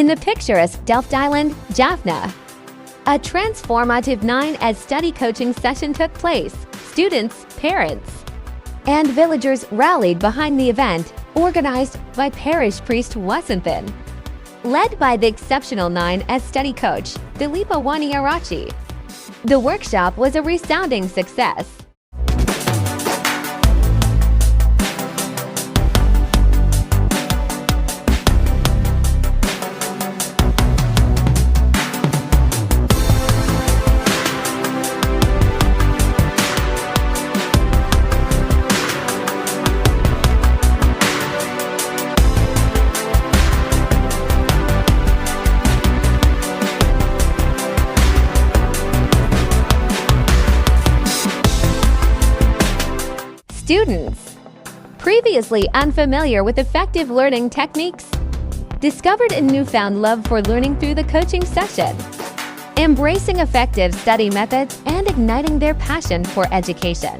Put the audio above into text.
in the picturesque Delft Island, Jaffna. A transformative 9 study coaching session took place. Students, parents, and villagers rallied behind the event, organized by parish priest Wasanthan. Led by the exceptional 9 study coach, Dileepa Wanniarachchi. The workshop was a resounding success. Students, previously unfamiliar with effective learning techniques, discovered a newfound love for learning through the coaching session, embracing effective study methods and igniting their passion for education.